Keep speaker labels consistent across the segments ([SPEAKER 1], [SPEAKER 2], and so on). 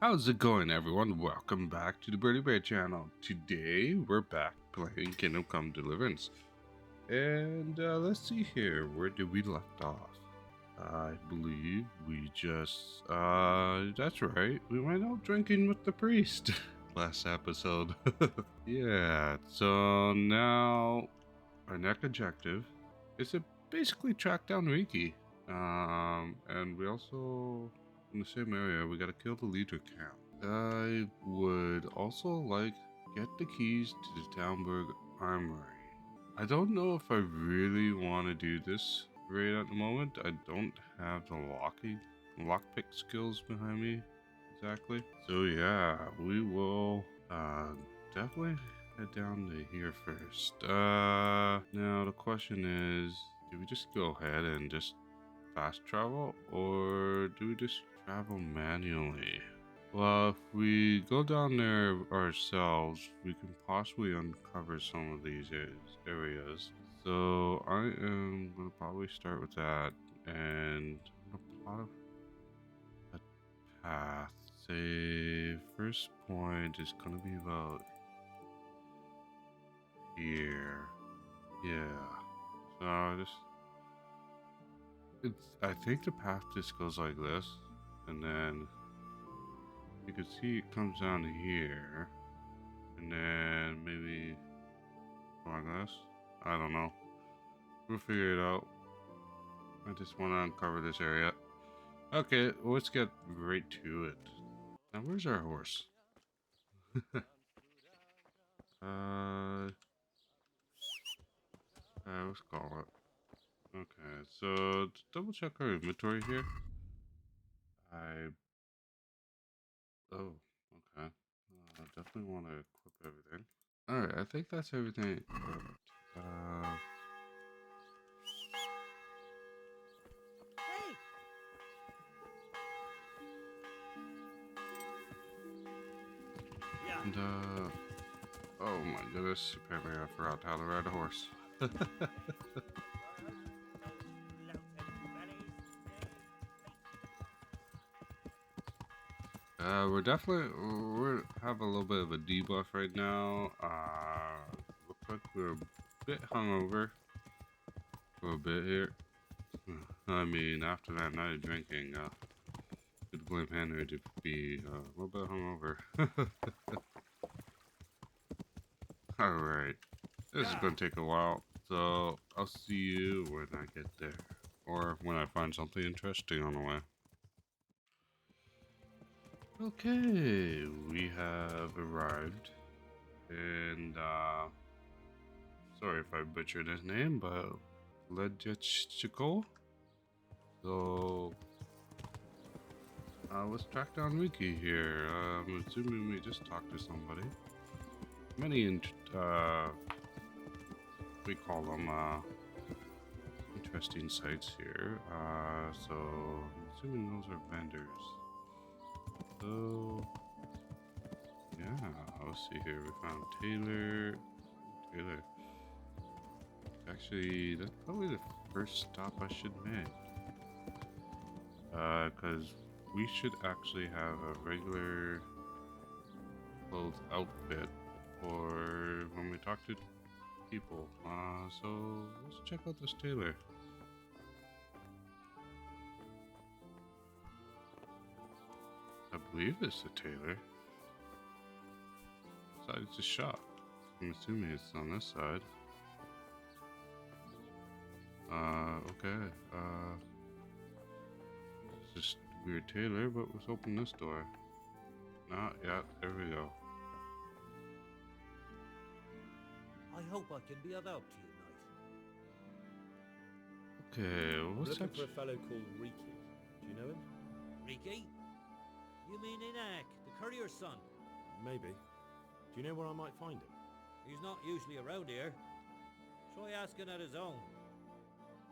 [SPEAKER 1] How's it going, everyone? Welcome back to the Birdie Bear channel. Today, we're back playing Kingdom Come Deliverance. And let's see here. Where did we left off? I believe we just, that's right. We went out drinking with the priest last episode. Yeah, so now our next objective is to basically track down Reeky. And we also, in the same area, we gotta kill the leader camp. I would also like get the keys to the Townburg Armory. I don't know if I really want to do this right at the moment. I don't have the lockpick skills behind me exactly. So yeah, we will definitely head down to here first. Now the question is, do we just go ahead and just fast travel, or do we just travel manually? Well, if we go down there ourselves, we can possibly uncover some of these areas. So I am going to probably start with that, and I'm going to plot a path. Say, first point is going to be about here. Yeah. So I think the path just goes like this, and then you can see it comes down to here, and then maybe like this. I don't know. We'll figure it out. I just want to uncover this area. Okay, well, let's get right to it. Now, where's our horse? uh, let's call it. Okay, so to double check our inventory here. I oh, okay. Definitely want to equip everything. All right, I think that's everything. And oh my goodness, apparently I forgot how to ride a horse. we have a little bit of a debuff right now. Looks like we're a bit hungover for a bit here. I mean, after that night of drinking, could blame Henry to be a little bit hungover. All right, this is gonna take a while, so I'll see you when I get there, or when I find something interesting on the way. Okay, we have arrived, and sorry if I butchered his name, but Legichico. So let's track down Reeky here. I'm assuming we just talked to somebody. Many we call them interesting sites here. So I'm assuming those are vendors. So yeah, let's see here. We found Taylor. Actually, that's probably the first stop I should make. Because we should actually have a regular clothes outfit for when we talk to people. So let's check out this tailor. I believe it's the tailor. Side it's a shop. I'm assuming it's on this side. Okay. It's just weird tailor, but let's open this door. Yeah, there we go.
[SPEAKER 2] I hope I can be of help to you, knight.
[SPEAKER 1] Okay, what's
[SPEAKER 3] looking
[SPEAKER 1] up?
[SPEAKER 3] for a fellow called Reeky. Do you know him?
[SPEAKER 2] Reeky? You mean Inak, the courier's son?
[SPEAKER 3] Maybe. Do you know where I might find him?
[SPEAKER 2] He's not usually around here. Try asking at his own.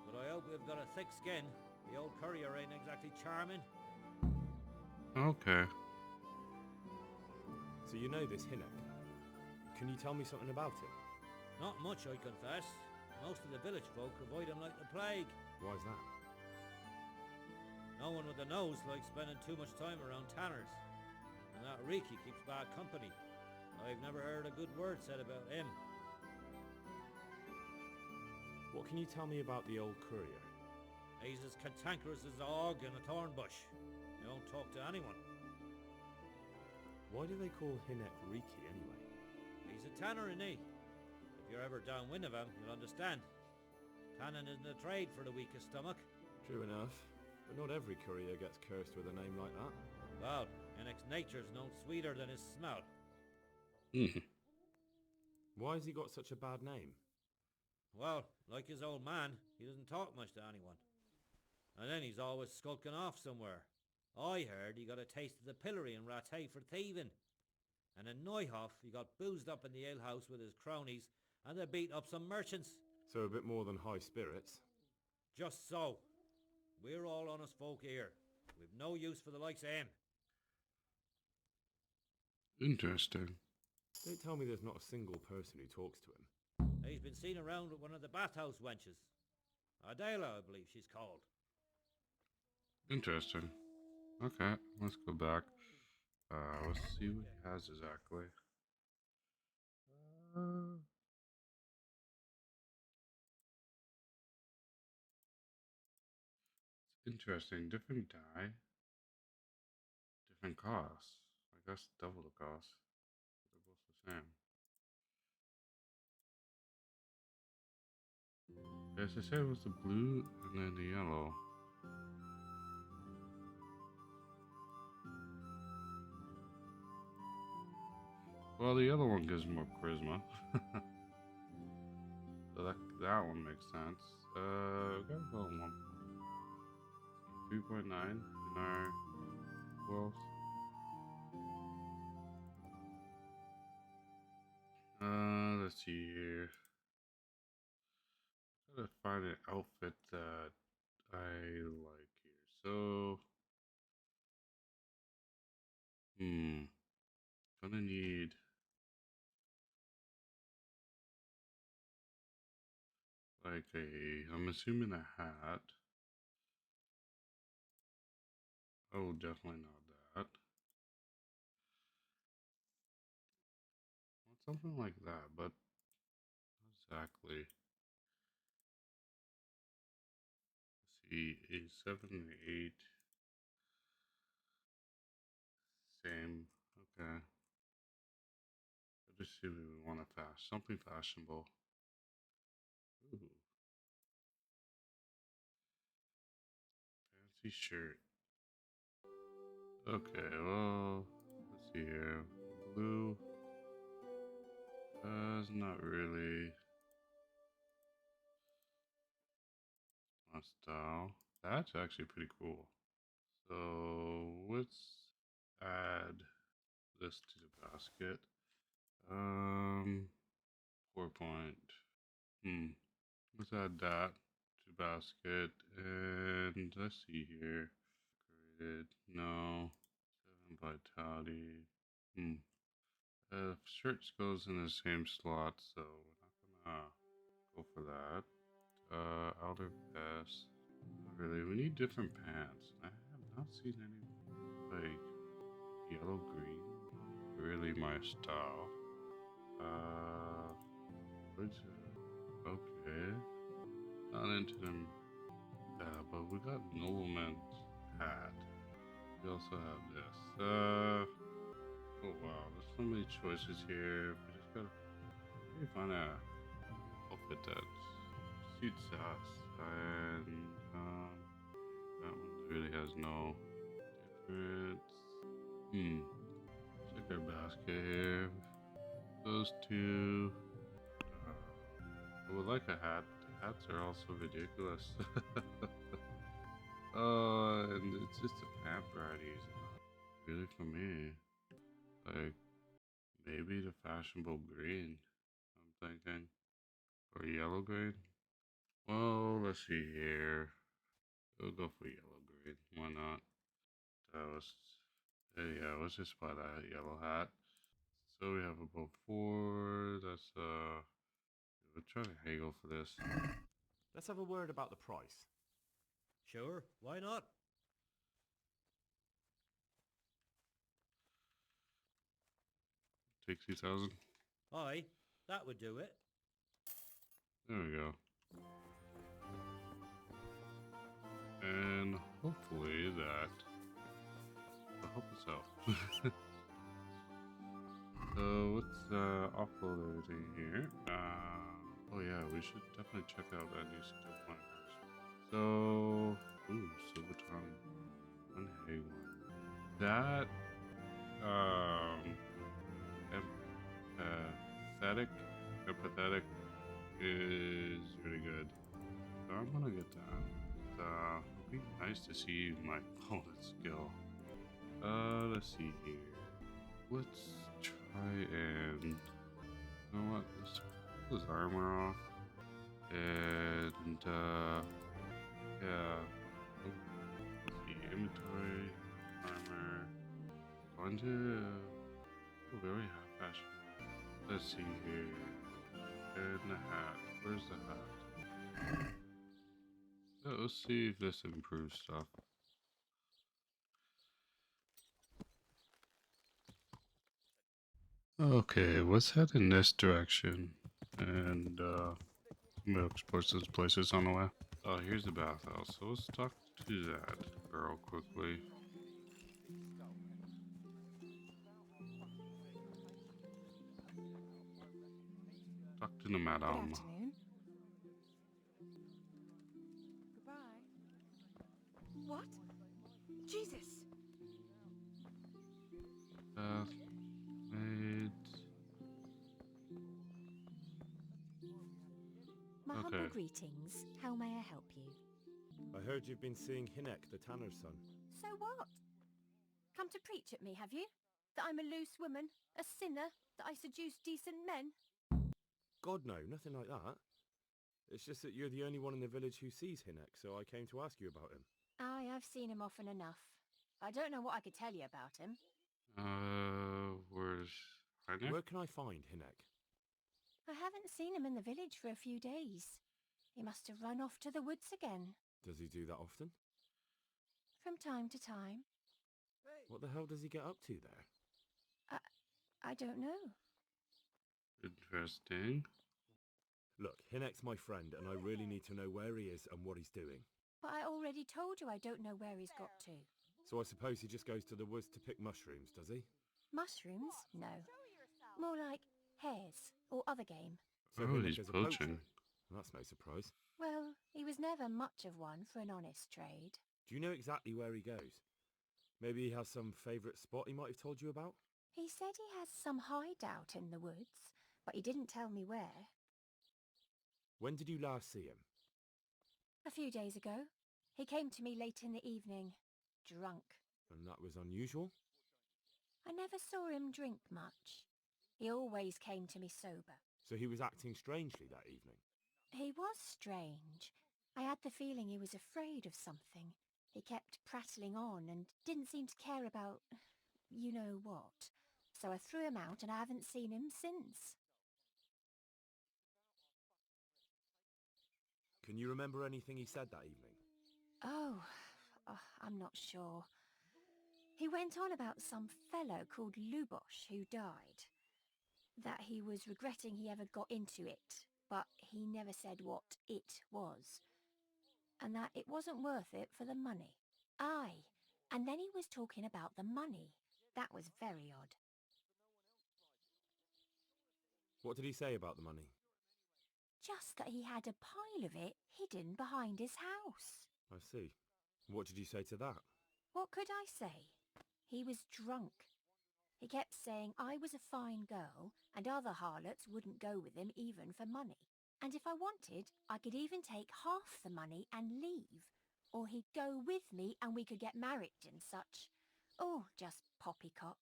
[SPEAKER 2] But I hope we've got a thick skin. The old courier ain't exactly charming.
[SPEAKER 1] Okay.
[SPEAKER 3] So you know this Hinek. Can you tell me something about him?
[SPEAKER 2] Not much, I confess. Most of the village folk avoid him like the plague.
[SPEAKER 3] Why's that?
[SPEAKER 2] No one with a nose likes spending too much time around tanners. Reeky keeps bad company. I've never heard a good word said about him.
[SPEAKER 3] What can you tell me about the old courier?
[SPEAKER 2] He's as cantankerous as a hog in a thorn bush. He won't talk to anyone.
[SPEAKER 3] Why do they call Hinnet Reeky anyway?
[SPEAKER 2] He's a tanner, isn't he? If you're ever downwind of him, you'll understand. Tanning isn't a trade for the weakest stomach.
[SPEAKER 3] True enough, but not every courier gets cursed with a name like that.
[SPEAKER 2] Well, Hinnick's nature's no sweeter than his smell.
[SPEAKER 3] Why has he got such a bad name?
[SPEAKER 2] Well, like his old man, he doesn't talk much to anyone. And then he's always skulking off somewhere. I heard he got a taste of the pillory in Rattay for thieving. And in Neuhoff, he got boozed up in the alehouse with his cronies, and they beat up some merchants.
[SPEAKER 3] So a bit more than high spirits.
[SPEAKER 2] Just so. We're all honest folk here. We've no use for the likes of him.
[SPEAKER 1] Interesting.
[SPEAKER 3] Don't tell me there's not a single person who talks to him.
[SPEAKER 2] He's been seen around with one of the bathhouse wenches. Adela, I believe she's called.
[SPEAKER 1] Interesting. Okay, let's go back. Let's see what he has exactly. It's interesting. Different die, different costs. I guess double the cost. They're both the same. As I said, it was the blue and then the yellow. Well, the other one gives more charisma. So that one makes sense. We got a little one. 3.9 in our wealth. Let's see here. Gotta find an outfit that I like here. So, gonna need like I'm assuming a hat. Oh, definitely not that. Well, something like that, but not exactly. Let's see, a 7 and 8. Same. Okay. Let's just see what we want to something fashionable. Ooh. Fancy shirt. Okay, well, let's see here. Blue. It's not really my style. That's actually pretty cool. So let's add this to the basket. 4 point. Let's add that to basket, and let's see here. Decorated. No. 7 vitality. Shirts goes in the same slot, so we're not gonna go for that. Outer vest. Not really. We need different pants. I have not seen any like yellow green. Really my style. Which okay. Not into them. But we got nobleman's hat. We also have this. Oh wow, there's so many choices here. We just gotta maybe find a outfit that suits us. And that one really has no difference. Check our basket here. Those two. I would like a hat. The hats are also ridiculous. And it's just the pant varieties. Really for me. Like, maybe the fashionable green, I'm thinking. Or yellow green. Well, let's see here. We'll go for yellow green. Why not? Yeah, let's just buy that yellow hat. So we have about 4. That's, we'll try to haggle for this.
[SPEAKER 3] Let's have a word about the price.
[SPEAKER 2] Sure, why not?
[SPEAKER 1] 60,000.
[SPEAKER 2] Aye, that would do it.
[SPEAKER 1] There we go. And hopefully that will help us out. So let's offload everything here. Oh yeah, we should definitely check out that new skill point first. So, ooh, silver tongue, one hay one. That empathetic is really good. So I'm gonna get that. It'd be nice to see my bonus skill. Let's see here. Let's try and, you know what? Let's pull his armor off. And yeah. Let's see, inventory, armor. Going to. Oh, we already have fashion. Let's see here. And the hat. Where's the hat? So let's see if this improves stuff. Okay, let's head in this direction. And we'll explore those places on the way. Oh, here's the bathhouse. So let's talk to that girl quickly. Talk to the
[SPEAKER 4] Good
[SPEAKER 1] madam.
[SPEAKER 4] afternoon. Goodbye. What? Jesus!
[SPEAKER 1] Maid.
[SPEAKER 4] My
[SPEAKER 1] Okay.
[SPEAKER 4] humble greetings. How may I help you?
[SPEAKER 3] I heard you've been seeing Hinek, the tanner's son.
[SPEAKER 4] So what? Come to preach at me, have you? That I'm a loose woman, a sinner, that I seduce decent men?
[SPEAKER 3] God, no, nothing like that. It's just that you're the only one in the village who sees Hinek, so I came to ask you about him.
[SPEAKER 4] Aye, I've seen him often enough. I don't know what I could tell you about him.
[SPEAKER 1] Where's Heiner?
[SPEAKER 3] Where can I find Hinek?
[SPEAKER 4] I haven't seen him in the village for a few days. He must have run off to the woods again.
[SPEAKER 3] Does he do that often?
[SPEAKER 4] From time to time.
[SPEAKER 3] What the hell does he get up to there?
[SPEAKER 4] I don't know.
[SPEAKER 1] Interesting.
[SPEAKER 3] Look, Hinek's my friend, and I really need to know where he is and what he's doing.
[SPEAKER 4] But I already told you I don't know where he's got to.
[SPEAKER 3] So I suppose he just goes to the woods to pick mushrooms, does he?
[SPEAKER 4] Mushrooms? No. More like hares or other game.
[SPEAKER 3] So
[SPEAKER 1] Oh,
[SPEAKER 3] Hinek
[SPEAKER 1] he's
[SPEAKER 3] is a
[SPEAKER 1] poaching.
[SPEAKER 3] poacher. That's no surprise.
[SPEAKER 4] Well, he was never much of one for an honest trade.
[SPEAKER 3] Do you know exactly where he goes? Maybe he has some favourite spot he might have told you about?
[SPEAKER 4] He said he has some hideout in the woods, but he didn't tell me where.
[SPEAKER 3] When did you last see him?
[SPEAKER 4] A few days ago. He came to me late in the evening, drunk.
[SPEAKER 3] And that was unusual?
[SPEAKER 4] I never saw him drink much. He always came to me sober.
[SPEAKER 3] So he was acting strangely that evening?
[SPEAKER 4] He was strange. I had the feeling he was afraid of something. He kept prattling on and didn't seem to care about you know what. So I threw him out and I haven't seen him since.
[SPEAKER 3] Can you remember anything he said that evening?
[SPEAKER 4] Oh, I'm not sure. He went on about some fellow called Lubosh who died. That he was regretting he ever got into it, but he never said what it was. And that it wasn't worth it for the money. Aye, and then he was talking about the money. That was very odd.
[SPEAKER 3] What did he say about the money?
[SPEAKER 4] Just that he had a pile of it hidden behind his house.
[SPEAKER 3] I see. What did you say to that?
[SPEAKER 4] What could I say? He was drunk. He kept saying I was a fine girl and other harlots wouldn't go with him even for money. And if I wanted, I could even take half the money and leave. Or he'd go with me and we could get married and such. Oh, just poppycock.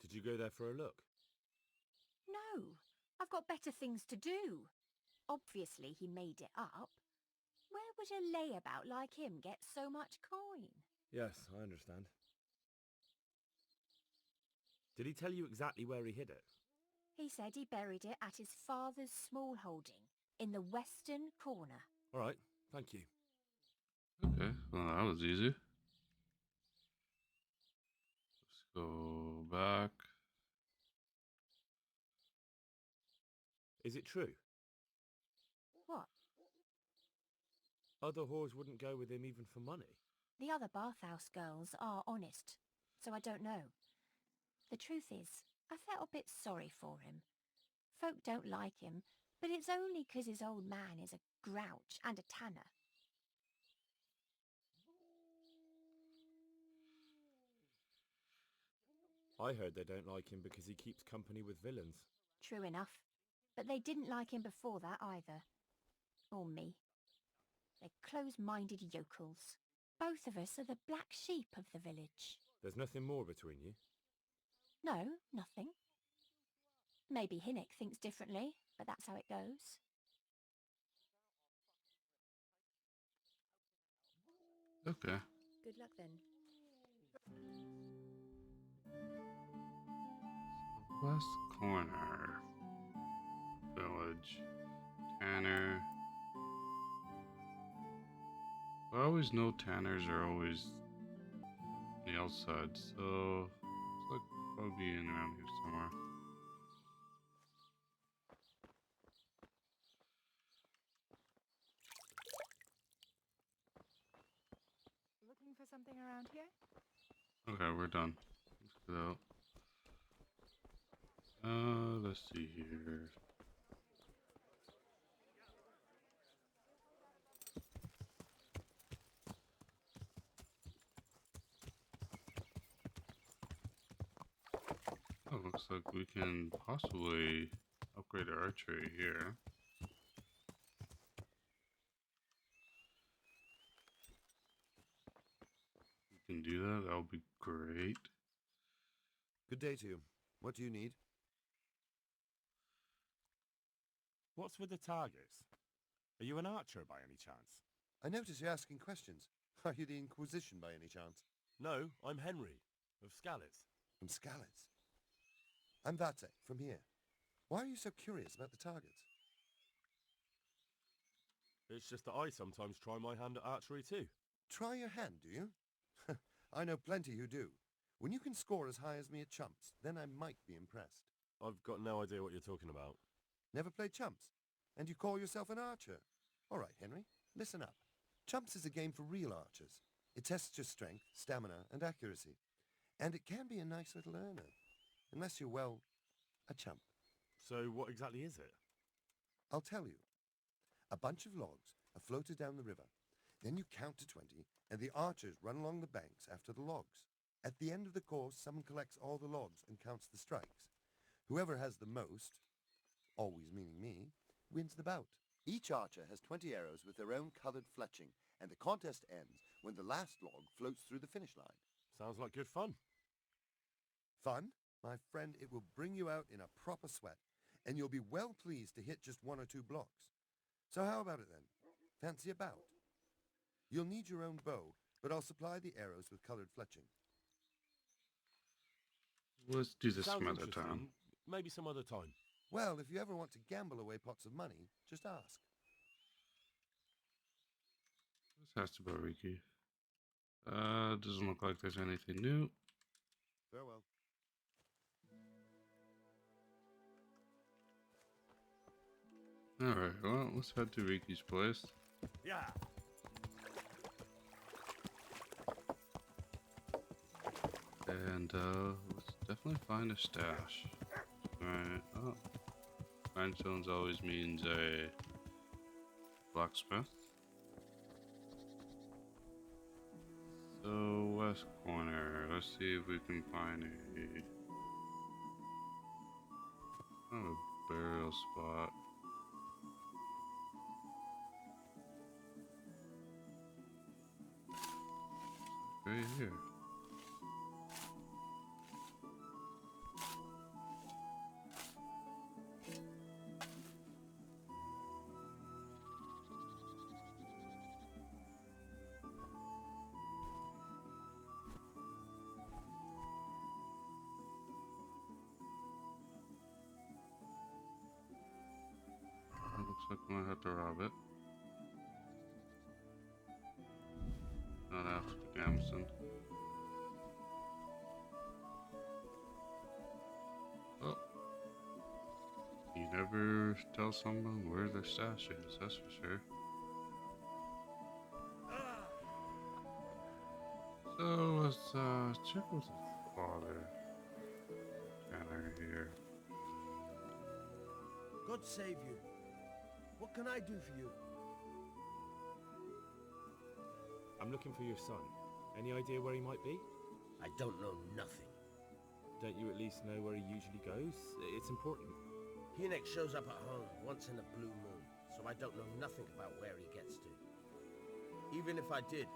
[SPEAKER 3] Did you go there for a look?
[SPEAKER 4] No, I've got better things to do. Obviously he made it up. Where would a layabout like him get so much coin?
[SPEAKER 3] Yes, I understand. Did he tell you exactly where he hid it?
[SPEAKER 4] He said he buried it at his father's small holding in the western corner.
[SPEAKER 3] All right, thank you.
[SPEAKER 1] Okay, well that was easy. Go back.
[SPEAKER 3] Is it true?
[SPEAKER 4] What?
[SPEAKER 3] Other whores wouldn't go with him even for money.
[SPEAKER 4] The other bathhouse girls are honest, so I don't know. The truth is, I felt a bit sorry for him. Folk don't like him, but it's only 'cause his old man is a grouch and a tanner.
[SPEAKER 3] I heard they don't like him because he keeps company with villains.
[SPEAKER 4] True enough. But they didn't like him before that either. Or me. They're close-minded yokels. Both of us are the black sheep of the village.
[SPEAKER 3] There's nothing more between you?
[SPEAKER 4] No, nothing. Maybe Hinnock thinks differently, but that's how it goes.
[SPEAKER 1] Okay.
[SPEAKER 4] Good luck then.
[SPEAKER 1] West corner. Village. Tanner. I always know tanners are always on the outside, so it's like probably in around here somewhere.
[SPEAKER 5] Looking for something around here?
[SPEAKER 1] Okay, we're done. Let's get out. Let's see here. Oh, looks like we can possibly upgrade our archery here. We can do that. That'll be great.
[SPEAKER 6] Good day to you. What do you need?
[SPEAKER 3] What's with the targets? Are you an archer by any chance?
[SPEAKER 6] I notice you're asking questions. Are you the Inquisition by any chance?
[SPEAKER 3] No, I'm Henry, of Scalitz.
[SPEAKER 6] From Scalitz? I'm Vate, from here. Why are you so curious about the targets?
[SPEAKER 3] It's just that I sometimes try my hand at archery too.
[SPEAKER 6] Try your hand, do you? I know plenty who do. When you can score as high as me at chumps, then I might be impressed.
[SPEAKER 3] I've got no idea what you're talking about.
[SPEAKER 6] Never played chumps? And you call yourself an archer? All right, Henry, listen up. Chumps is a game for real archers. It tests your strength, stamina, and accuracy. And it can be a nice little earner. Unless you're, well, a chump.
[SPEAKER 3] So what exactly is it?
[SPEAKER 6] I'll tell you. A bunch of logs are floated down the river. Then you count to 20, and the archers run along the banks after the logs. At the end of the course, someone collects all the logs and counts the strikes. Whoever has the most, always meaning me, wins the bout. Each archer has 20 arrows with their own coloured fletching, and the contest ends when the last log floats through the finish line.
[SPEAKER 3] Sounds like good fun.
[SPEAKER 6] Fun? My friend, it will bring you out in a proper sweat, and you'll be well pleased to hit just 1 or 2 blocks. So how about it then? Fancy a bout? You'll need your own bow, but I'll supply the arrows with coloured fletching.
[SPEAKER 1] Let's do this
[SPEAKER 3] Sounds
[SPEAKER 1] some other
[SPEAKER 3] interesting.
[SPEAKER 1] time.
[SPEAKER 3] Maybe some other time.
[SPEAKER 6] Well, if you ever want to gamble away pots of money, just ask.
[SPEAKER 1] Let's ask about Reeky. Doesn't look like there's anything new.
[SPEAKER 6] Farewell.
[SPEAKER 1] Alright, well, let's head to Reeky's place.
[SPEAKER 3] Yeah.
[SPEAKER 1] And, let's definitely find a stash. Alright, oh. Grindstones always means a blacksmith. So, west corner. Let's see if we can find a burial spot. Right here. Looks like I might have to rob it. Not after the Gamson. never tell someone where their stash is, that's for sure. So let's check with his father. Tanner here.
[SPEAKER 7] God save you. What can I do for you?
[SPEAKER 3] I'm looking for your son. Any idea where he might be?
[SPEAKER 7] I don't know nothing.
[SPEAKER 3] Don't you at least know where he usually goes? It's important.
[SPEAKER 7] Hinek shows up at home once in a blue moon, so I don't know nothing about where he gets to. Even if I did,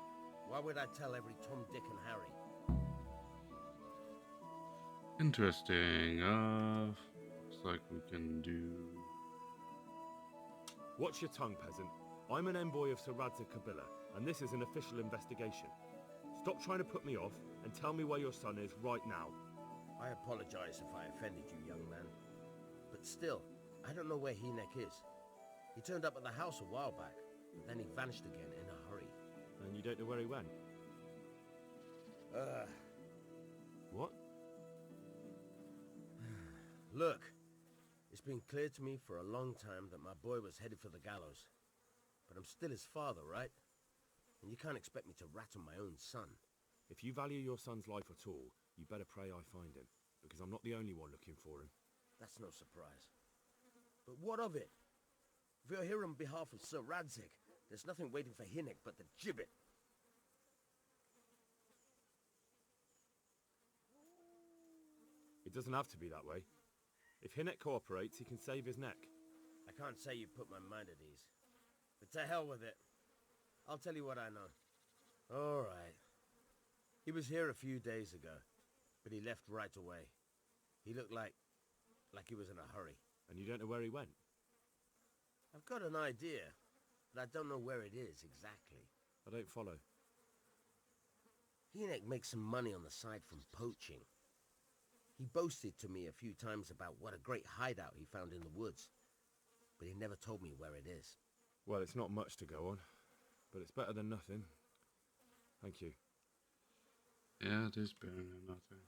[SPEAKER 7] why would I tell every Tom, Dick and Harry?
[SPEAKER 1] Interesting. Looks like we can do...
[SPEAKER 3] Watch your tongue, peasant. I'm an envoy of Sir Radzig Kobyla, and this is an official investigation. Stop trying to put me off, and tell me where your son is right now.
[SPEAKER 7] I apologize if I offended you, young man. But still, I don't know where Hinek is. He turned up at the house a while back, but then he vanished again in a hurry.
[SPEAKER 3] And you don't know where he went? What?
[SPEAKER 7] Look, it's been clear to me for a long time that my boy was headed for the gallows. But I'm still his father, right? And you can't expect me to rat on my own son.
[SPEAKER 3] If you value your son's life at all, you better pray I find him, because I'm not the only one looking for him.
[SPEAKER 7] That's no surprise. But what of it? If you're here on behalf of Sir Radzig, there's nothing waiting for Hinek but the gibbet.
[SPEAKER 3] It doesn't have to be that way. If Hinek cooperates, he can save his neck.
[SPEAKER 7] I can't say you put my mind at ease. But to hell with it. I'll tell you what I know. All right. He was here a few days ago, but he left right away. He looked like he was in a hurry.
[SPEAKER 3] And you don't know where he went?
[SPEAKER 7] I've got an idea, but I don't know where it is exactly.
[SPEAKER 3] I don't follow.
[SPEAKER 7] Hinek makes some money on the side from poaching. He boasted to me a few times about what a great hideout he found in the woods, but he never told me where it is.
[SPEAKER 3] Well, it's not much to go on, but it's better than nothing. Thank you.
[SPEAKER 1] Yeah, it is better than nothing.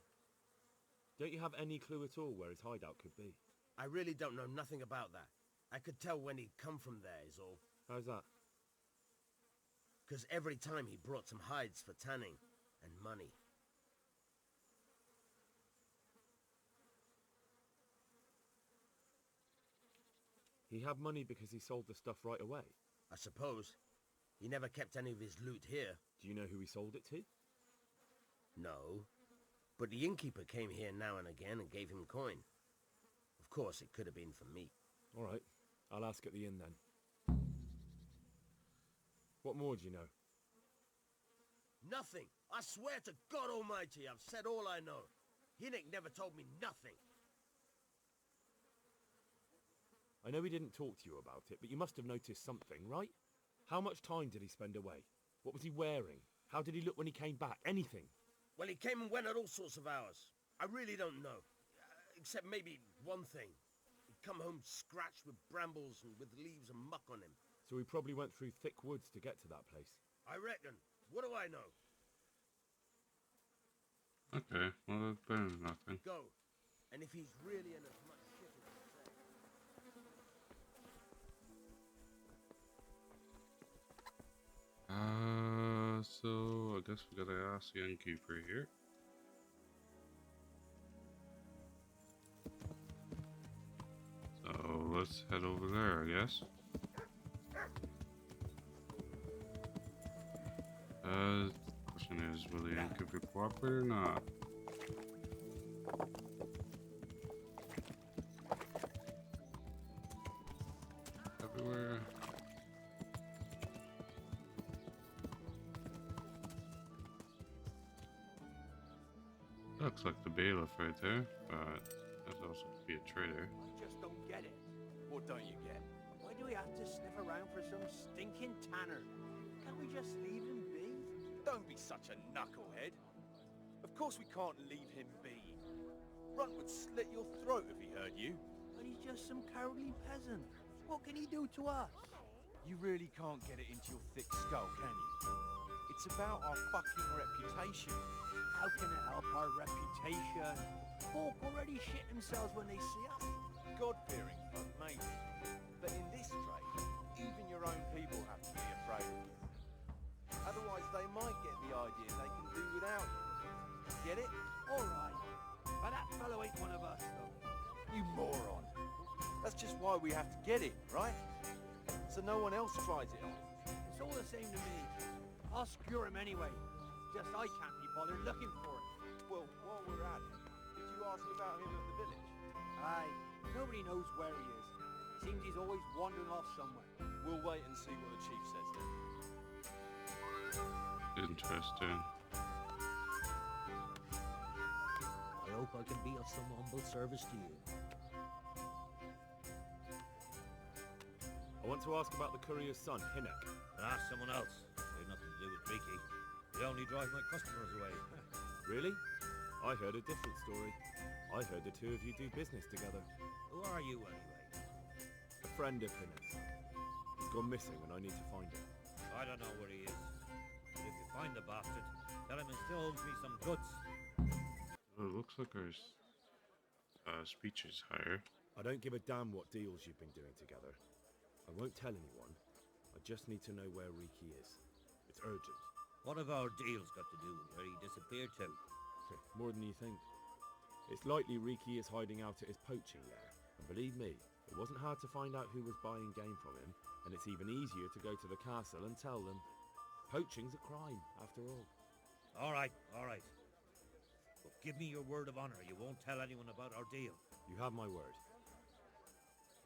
[SPEAKER 3] Don't you have any clue at all where his hideout could be?
[SPEAKER 7] I really don't know nothing about that. I could tell when he'd come from there is all.
[SPEAKER 3] How's that?
[SPEAKER 7] Because every time he brought some hides for tanning and money.
[SPEAKER 3] He had money because he sold the stuff right away.
[SPEAKER 7] I suppose. He never kept any of his loot here.
[SPEAKER 3] Do you know who he sold it to?
[SPEAKER 7] No. But the innkeeper came here now and again and gave him coin. Of course, it could have been for me.
[SPEAKER 3] All right. I'll ask at the inn then. What more do you know?
[SPEAKER 7] Nothing. I swear to God Almighty, I've said all I know. Hinek never told me nothing.
[SPEAKER 3] I know he didn't talk to you about it, but you must have noticed something, right? How much time did he spend away? What was he wearing? How did he look when he came back? Anything?
[SPEAKER 7] Well, he came and went at all sorts of hours. I really don't know. Except maybe one thing. He'd come home scratched with brambles and with leaves and muck on him.
[SPEAKER 3] So he probably went through thick woods to get to that place.
[SPEAKER 7] I reckon. What do I know?
[SPEAKER 1] Okay, well, that's better than nothing.
[SPEAKER 7] Go. And if he's really in as much shit as you say...
[SPEAKER 1] So I guess we gotta ask the innkeeper here. So let's head over there, I guess. Question is, will the innkeeper cooperate or not? Everywhere. Looks like the bailiff right there, but that's also could be a traitor.
[SPEAKER 8] I just don't get it. What don't you get? Why do we have to sniff around for some stinking tanner? Can't we just leave him be? Don't be such a knucklehead. Of course we can't leave him be. Runt would slit your throat if he heard you. But he's just some cowardly peasant. What can he do to us? You really can't get it into your thick skull, can you? It's about our fucking reputation. How can it help our reputation? Folk already shit themselves when they see us. God-fearing folk, maybe. But in this trade, even your own people have to be afraid of you. Otherwise, they might get the idea they can do without you. Get it?
[SPEAKER 2] All right. But that fellow ain't one of us, though.
[SPEAKER 8] You moron. That's just why we have to get it, right? So no one else tries it on.
[SPEAKER 2] It's all the same to me. I'll secure him anyway. Just I can't be bothered looking for it.
[SPEAKER 8] Well, while we're at it, did you ask about him at the village?
[SPEAKER 2] Aye. Nobody knows where he is. Seems he's always wandering off somewhere.
[SPEAKER 8] We'll wait and see what the chief says then.
[SPEAKER 1] Interesting.
[SPEAKER 2] I hope I can be of some humble service to you.
[SPEAKER 3] I want to ask about the courier's son, Hinek.
[SPEAKER 2] And ask someone else. They've nothing to do with Reeky. They only drive my customers away.
[SPEAKER 3] Really? I heard a different story. I heard the two of you do business together.
[SPEAKER 2] Who are you, anyway?
[SPEAKER 3] A friend of Hinek's. He's gone missing and I need to find him.
[SPEAKER 2] I don't know where he is. But if you find the bastard, tell him he still owes me some goods.
[SPEAKER 1] Well, it looks like our speech is higher.
[SPEAKER 3] I don't give a damn what deals you've been doing together. I won't tell anyone. I just need to know where Reeky is. It's urgent.
[SPEAKER 2] What have our deals got to do with where he disappeared to?
[SPEAKER 3] More than you think. It's likely Reeky is hiding out at his poaching lair. And believe me, it wasn't hard to find out who was buying game from him, and it's even easier to go to the castle and tell them. Poaching's a crime, after all.
[SPEAKER 2] All right. But give me your word of honor you won't tell anyone about our deal.
[SPEAKER 3] You have my word.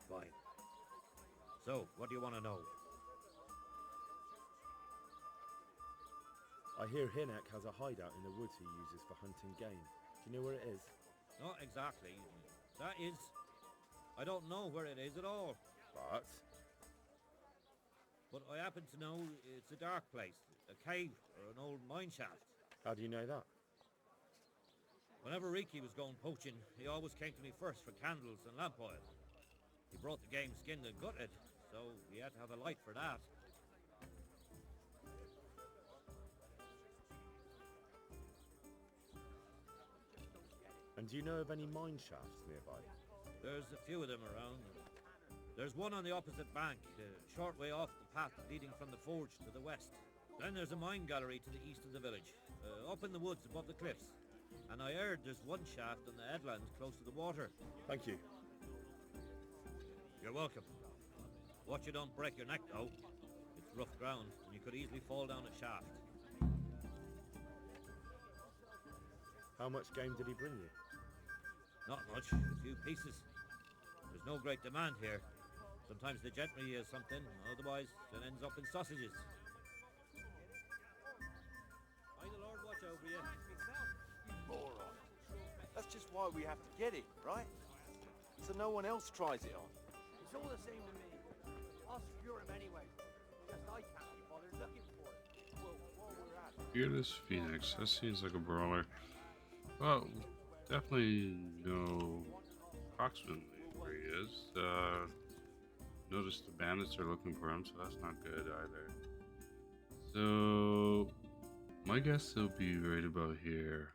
[SPEAKER 2] Fine. So, what do you want to know?
[SPEAKER 3] I hear Hinek has a hideout in the woods he uses for hunting game. Do you know where it is?
[SPEAKER 2] Not exactly. That is... I don't know where it is at all.
[SPEAKER 3] But
[SPEAKER 2] But I happen to know it's a dark place. A cave or an old mine shaft.
[SPEAKER 3] how do you know that?
[SPEAKER 2] Whenever Reeky was going poaching, he always came to me first for candles and lamp oil. He brought the game skinned and gutted, so he had to have a light for that.
[SPEAKER 3] And do you know of any mine shafts nearby?
[SPEAKER 2] There's a few of them around. There's one on the opposite bank, a short way off the path leading from the forge to the west. Then there's a mine gallery to the east of the village, up in the woods above the cliffs. And I heard there's one shaft on the headland close to the water.
[SPEAKER 3] Thank you.
[SPEAKER 2] You're welcome. Watch you don't break your neck, though. It's rough ground, and you could easily fall down a shaft.
[SPEAKER 3] How much game did he bring you?
[SPEAKER 2] Not much, a few pieces. There's no great demand here. Sometimes the gentry hears something, otherwise it ends up in sausages. May the Lord watch over you.
[SPEAKER 8] You moron. That's just why we have to get it, right? So no one else tries it on.
[SPEAKER 2] It's all the same to me. I'll secure him anyway. Just I can't be bothered looking for it.
[SPEAKER 8] Well, while we're at it,
[SPEAKER 1] Fearless Phoenix. That seems like a brawler. Well, definitely know approximately where he is. Notice the bandits are looking for him, so that's not good either. So, my guess he'll be right about here.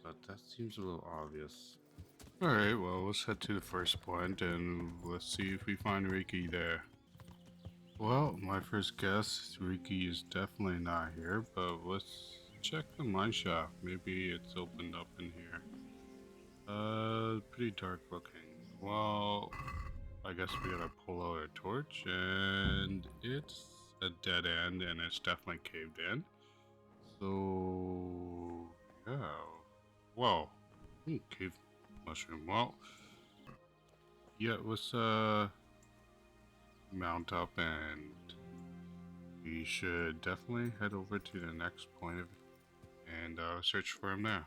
[SPEAKER 1] But that seems a little obvious. Alright, well, let's head to the first point and let's see if we find Reeky there. Well, my first guess, Reeky is definitely not here, but let's check the mine shaft. Maybe it's opened up in here. Pretty dark looking. Well, I guess we gotta pull out a torch, and it's a dead end, and it's definitely caved in. So, yeah. Whoa. Cave mushroom. Well, yeah, let's mount up, and we should definitely head over to the next point of and search for him there.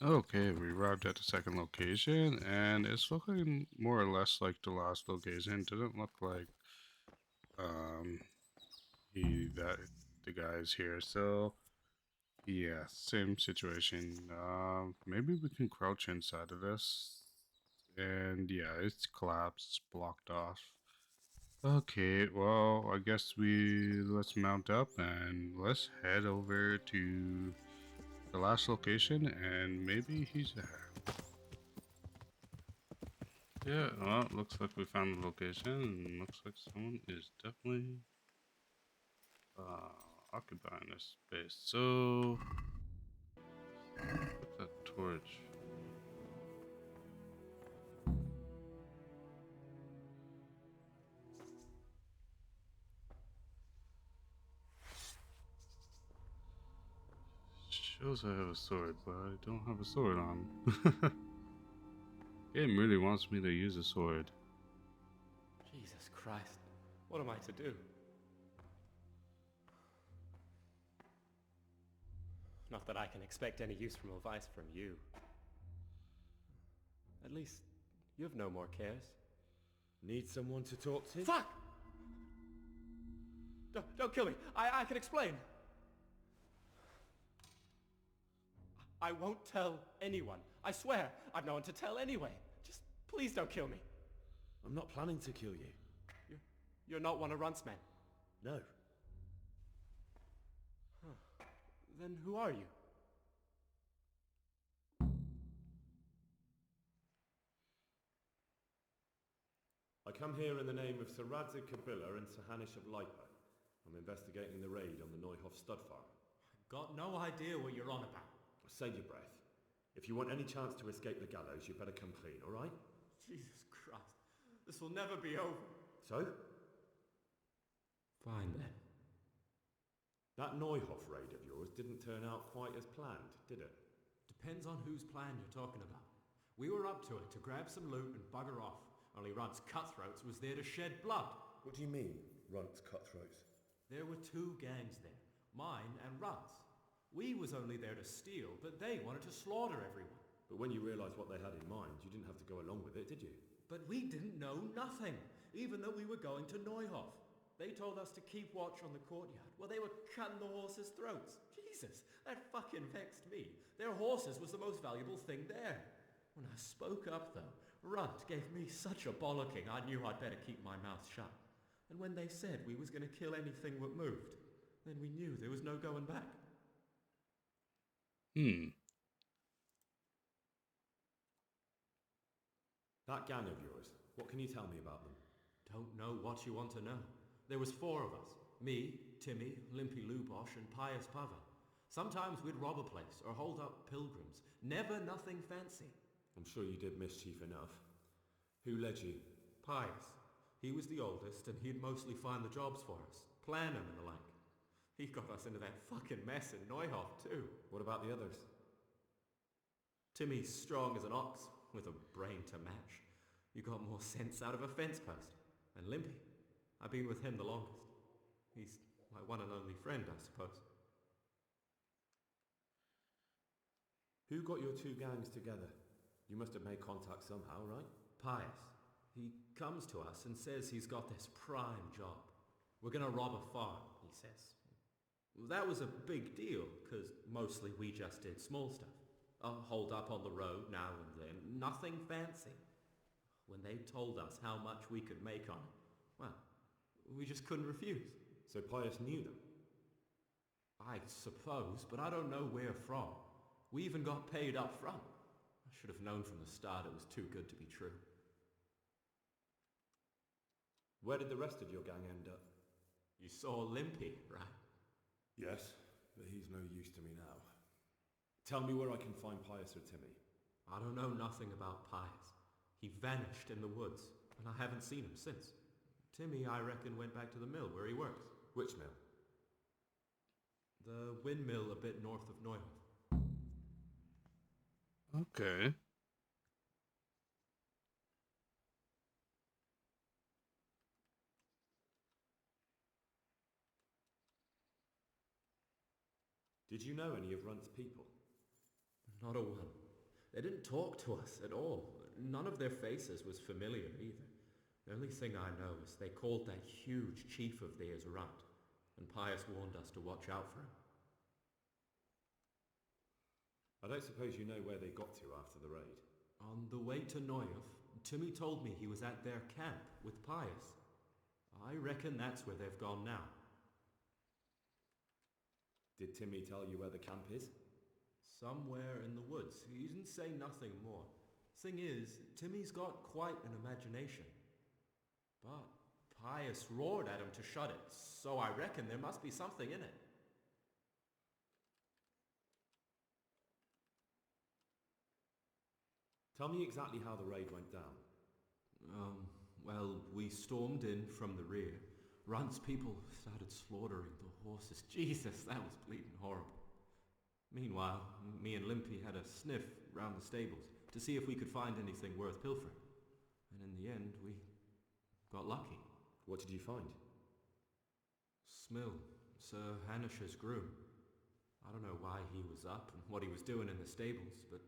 [SPEAKER 1] Okay, we arrived at the second location, and it's looking more or less like the last location. It doesn't look like the guy's here. So yeah, same situation. Maybe we can crouch inside of this, and yeah, it's collapsed, it's blocked off. Okay, well, I guess let's mount up and let's head over to the last location, and maybe he's there. Yeah, well, looks like we found the location, and looks like someone is definitely occupying this space. So, put that torch. Shows I have a sword, but I don't have a sword on. Game really wants me to use a sword.
[SPEAKER 9] Jesus Christ, what am I to do? Not that I can expect any useful advice from you. At least, you've no more cares.
[SPEAKER 3] Need someone to talk to?
[SPEAKER 9] Fuck! Don't kill me. I can explain. I won't tell anyone. I swear, I've no one to tell anyway. Just please don't kill me.
[SPEAKER 3] I'm not planning to kill you.
[SPEAKER 9] You're not one of Runt's men.
[SPEAKER 3] No.
[SPEAKER 9] Huh. Then who are you?
[SPEAKER 3] I come here in the name of Sir Radzig Kabila and Sir Hanish of Lipa. I'm investigating the raid on the Neuhoff stud farm.
[SPEAKER 9] I've got no idea what you're on about.
[SPEAKER 3] Save your breath. If you want any chance to escape the gallows, you better come clean, all right?
[SPEAKER 9] Jesus Christ. This will never be over.
[SPEAKER 3] So?
[SPEAKER 9] Fine then.
[SPEAKER 3] That Neuhoff raid of yours didn't turn out quite as planned, did it?
[SPEAKER 9] Depends on whose plan you're talking about. We were up to it to grab some loot and bugger off. Only Runt's cutthroats was there to shed blood.
[SPEAKER 3] What do you mean, Runt's cutthroats?
[SPEAKER 9] There were two gangs there, mine and Runt's. We was only there to steal, but they wanted to slaughter everyone.
[SPEAKER 3] But when you realised what they had in mind, you didn't have to go along with it, did you?
[SPEAKER 9] But we didn't know nothing, even though we were going to Neuhoff. They told us to keep watch on the courtyard while they were cutting the horses' throats. Jesus, that fucking vexed me. Their horses was the most valuable thing there. When I spoke up, though, Runt gave me such a bollocking I knew I'd better keep my mouth shut. And when they said we was going to kill anything that moved, then we knew there was no going back.
[SPEAKER 3] That gang of yours, what can you tell me about them?
[SPEAKER 9] Don't know what you want to know. There was four of us. Me, Timmy, Limpy Lubosh, and Pius Pava. Sometimes we'd rob a place or hold up pilgrims. Never nothing fancy.
[SPEAKER 3] I'm sure you did mischief enough. Who led you?
[SPEAKER 9] Pius. He was the oldest, and he'd mostly find the jobs for us. Plan them and the like. He got us into that fucking mess in Neuhoff, too.
[SPEAKER 3] What about the others?
[SPEAKER 9] Timmy's strong as an ox, with a brain to match. You got more sense out of a fence post. And Limpy, I've been with him the longest. He's my one and only friend, I suppose.
[SPEAKER 3] Who got your two gangs together? You must have made contact somehow, right?
[SPEAKER 9] Pius. He comes to us and says he's got this prime job. We're gonna rob a farm, he says. That was a big deal, because mostly we just did small stuff. Hold up on the road now and then, nothing fancy. When they told us how much we could make on it, well, we just couldn't refuse.
[SPEAKER 3] So Pius knew them?
[SPEAKER 9] I suppose, but I don't know where from. We even got paid up front. I should have known from the start it was too good to be true.
[SPEAKER 3] Where did the rest of your gang end up?
[SPEAKER 9] You saw Limpy, right?
[SPEAKER 3] Yes, but he's no use to me now. Tell me where I can find Pius or Timmy.
[SPEAKER 9] I don't know nothing about Pius. He vanished in the woods, and I haven't seen him since. Timmy, I reckon, went back to the mill where he works.
[SPEAKER 3] Which mill?
[SPEAKER 9] The windmill a bit north of Neuhoff.
[SPEAKER 1] Okay.
[SPEAKER 3] Did you know any of Runt's people?
[SPEAKER 9] Not a one. They didn't talk to us at all. None of their faces was familiar either. The only thing I know is they called that huge chief of theirs Runt, and Pius warned us to watch out for him.
[SPEAKER 3] I don't suppose you know where they got to after the raid?
[SPEAKER 9] On the way to Neuhoff, Timmy told me he was at their camp with Pius. I reckon that's where they've gone now.
[SPEAKER 3] Did Timmy tell you where the camp is?
[SPEAKER 9] Somewhere in the woods. He didn't say nothing more. Thing is, Timmy's got quite an imagination. But Pius roared at him to shut it, so I reckon there must be something in it.
[SPEAKER 3] Tell me exactly how the raid went down.
[SPEAKER 9] Well, we stormed in from the rear. Runt's people started slaughtering the horses. Jesus, that was bleeding horrible. Meanwhile, me and Limpy had a sniff round the stables to see if we could find anything worth pilfering. And in the end, we got lucky.
[SPEAKER 3] What did you find?
[SPEAKER 9] Smill, Sir Hanish's groom. I don't know why he was up and what he was doing in the stables, but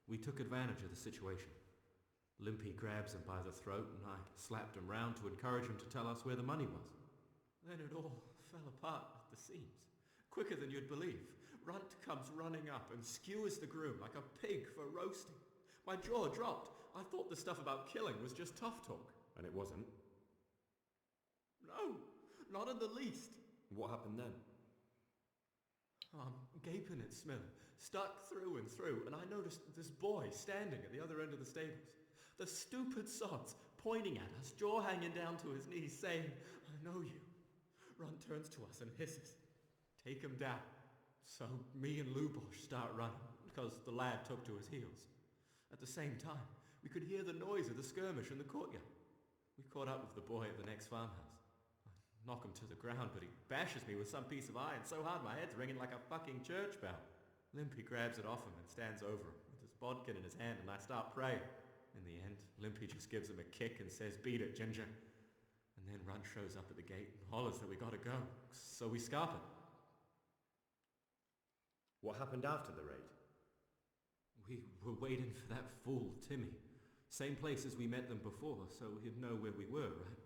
[SPEAKER 9] we took advantage of the situation. Limpy grabs him by the throat and I slapped him round to encourage him to tell us where the money was. Then it all fell apart at the seams, quicker than you'd believe. Runt comes running up and skewers the groom like a pig for roasting. My jaw dropped. I thought the stuff about killing was just tough talk.
[SPEAKER 3] And it wasn't?
[SPEAKER 9] No, not in the least.
[SPEAKER 3] What happened then?
[SPEAKER 9] I'm gaping at Smill, stuck through and through, and I noticed this boy standing at the other end of the stables. The stupid sods pointing at us, jaw hanging down to his knees, saying, "I know you." Runt turns to us and hisses, "Take him down." So me and Lubosh start running, because the lad took to his heels. At the same time, we could hear the noise of the skirmish in the courtyard. We caught up with the boy at the next farmhouse. I knock him to the ground, but he bashes me with some piece of iron so hard my head's ringing like a fucking church bell. Limpy grabs it off him and stands over him with his bodkin in his hand, and I start praying. In the end, Limpy just gives him a kick and says, "Beat it, Ginger." And then Runt shows up at the gate and hollers that we gotta go, so we scarp it.
[SPEAKER 3] What happened after the raid?
[SPEAKER 9] We were waiting for that fool, Timmy. Same place as we met them before, so he'd know where we were, right?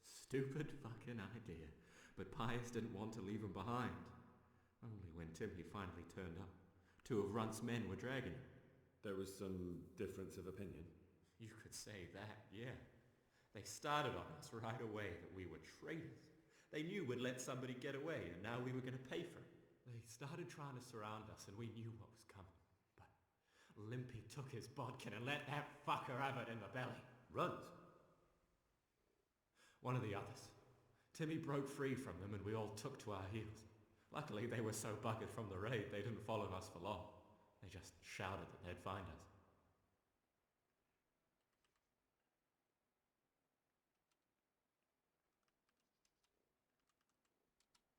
[SPEAKER 9] Stupid fucking idea. But Pius didn't want to leave him behind. Only when Timmy finally turned up, two of Runt's men were dragging him.
[SPEAKER 3] There was some difference of opinion?
[SPEAKER 9] You could say that, yeah. They started on us right away that we were traitors. They knew we'd let somebody get away, and now we were going to pay for it. They started trying to surround us, and we knew what was coming. But Limpy took his bodkin and let that fucker have it in the belly.
[SPEAKER 3] Runt?
[SPEAKER 9] One of the others. Timmy broke free from them, and we all took to our heels. Luckily, they were so buggered from the raid, they didn't follow us for long. They just shouted that they'd find us.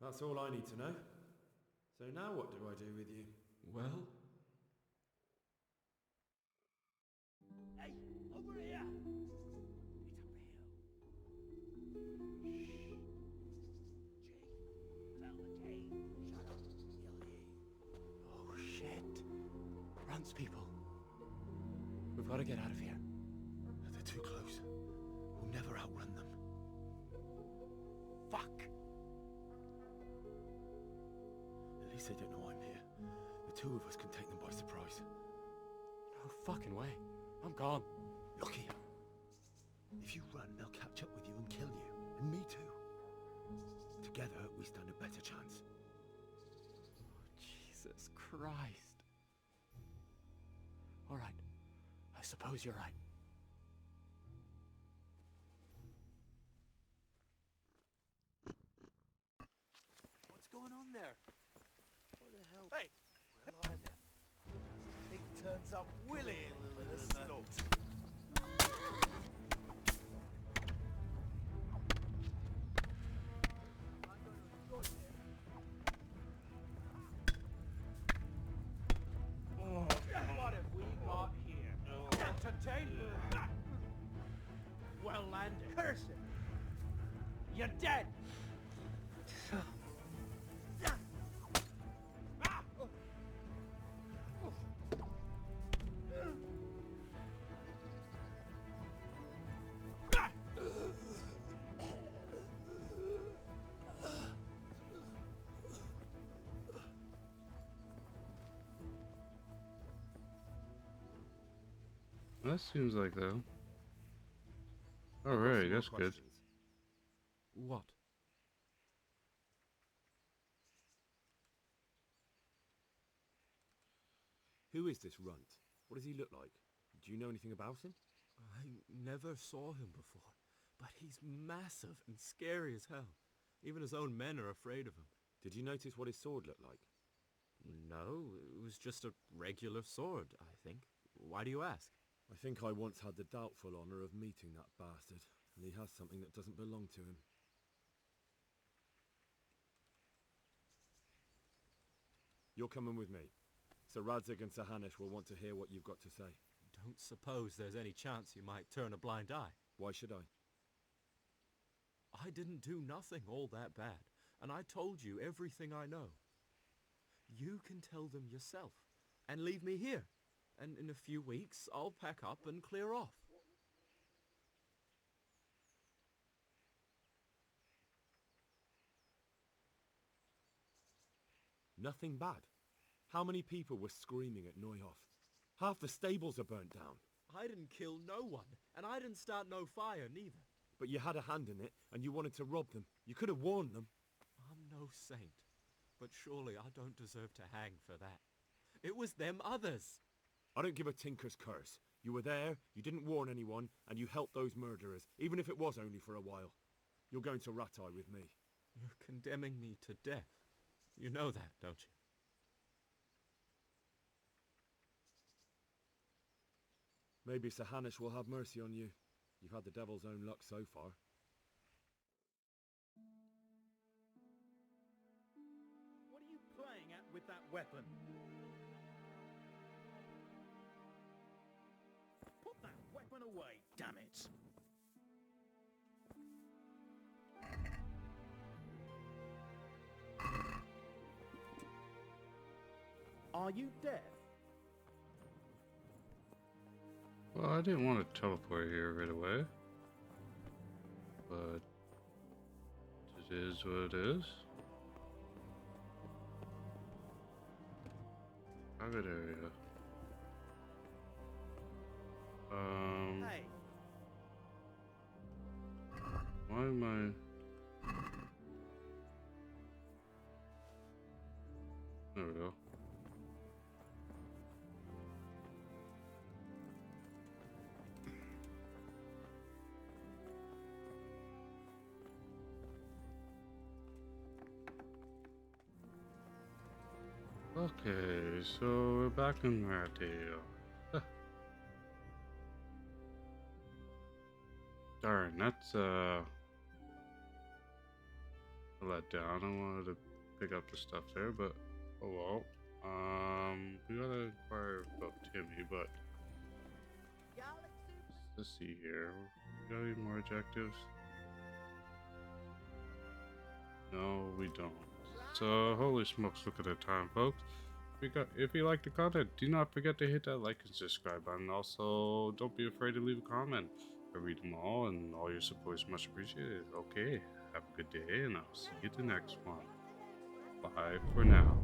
[SPEAKER 3] That's all I need to know. So now what do I do with you?
[SPEAKER 9] Well,
[SPEAKER 8] Hey, over here!
[SPEAKER 7] Oh shit. Runt's people. We've got to get out of here.
[SPEAKER 6] They're too close. We'll never outrun them.
[SPEAKER 7] Fuck!
[SPEAKER 6] At least they don't know I'm here. The two of us can take them by surprise.
[SPEAKER 7] No fucking way. I'm gone.
[SPEAKER 6] Look here. If you run, they'll catch up with you and kill you. And me too. Together, we stand a better chance.
[SPEAKER 7] Jesus Christ. All right. I suppose you're right.
[SPEAKER 8] What's going on there? What the hell? Hey! Well, Pig turns up willing for the snout. What have we got here? Entertainment! Well landed. Curse it! You're dead!
[SPEAKER 1] That seems like though. Alright, that's good.
[SPEAKER 9] what?
[SPEAKER 3] Who is this runt? What does he look like? Do you know anything about him?
[SPEAKER 9] I never saw him before, but he's massive and scary as hell. Even his own men are afraid of him.
[SPEAKER 3] Did you notice what his sword looked like?
[SPEAKER 9] No, it was just a regular sword, I think. Why do you ask?
[SPEAKER 3] I think I once had the doubtful honor of meeting that bastard, and he has something that doesn't belong to him. You're coming with me. Sir Radzig and Sir Hanush will want to hear what you've got to say.
[SPEAKER 9] Don't suppose there's any chance you might turn a blind eye.
[SPEAKER 3] Why should I?
[SPEAKER 9] I didn't do nothing all that bad, and I told you everything I know. You can tell them yourself, and leave me here, and in a few weeks I'll pack up and clear off.
[SPEAKER 3] Nothing bad. How many people were screaming at Neuhoff? Half the stables are burnt down.
[SPEAKER 9] I didn't kill no one, and I didn't start no fire neither.
[SPEAKER 3] But you had a hand in it, and you wanted to rob them. You could have warned them.
[SPEAKER 9] I'm no saint, but surely I don't deserve to hang for that. It was them others.
[SPEAKER 3] I don't give a tinker's curse. You were there, you didn't warn anyone, and you helped those murderers, even if it was only for a while. You're going to Rattay with me.
[SPEAKER 9] You're condemning me to death. You know that, don't you?
[SPEAKER 3] Maybe Sir Hanush will have mercy on you. You've had the devil's own luck so far.
[SPEAKER 8] What are you playing at with that weapon? Put that weapon away, damn it! Are you deaf?
[SPEAKER 1] Well, I didn't want to teleport here right away, but it is what it is. Private area.
[SPEAKER 8] Hey.
[SPEAKER 1] Why am I? There we go. Okay, so we're back in Rattay. Darn, that's a letdown. I wanted to pick up the stuff there, but oh well. We gotta inquire about Timmy, but let's see here. We got any more objectives? No, we don't. So, holy smokes, look at the time, folks. If you like the content, do not forget to hit that like and subscribe button. Also, don't be afraid to leave a comment. I read them all, and all your support is much appreciated. Okay, have a good day, and I'll see you at the next one. Bye for now.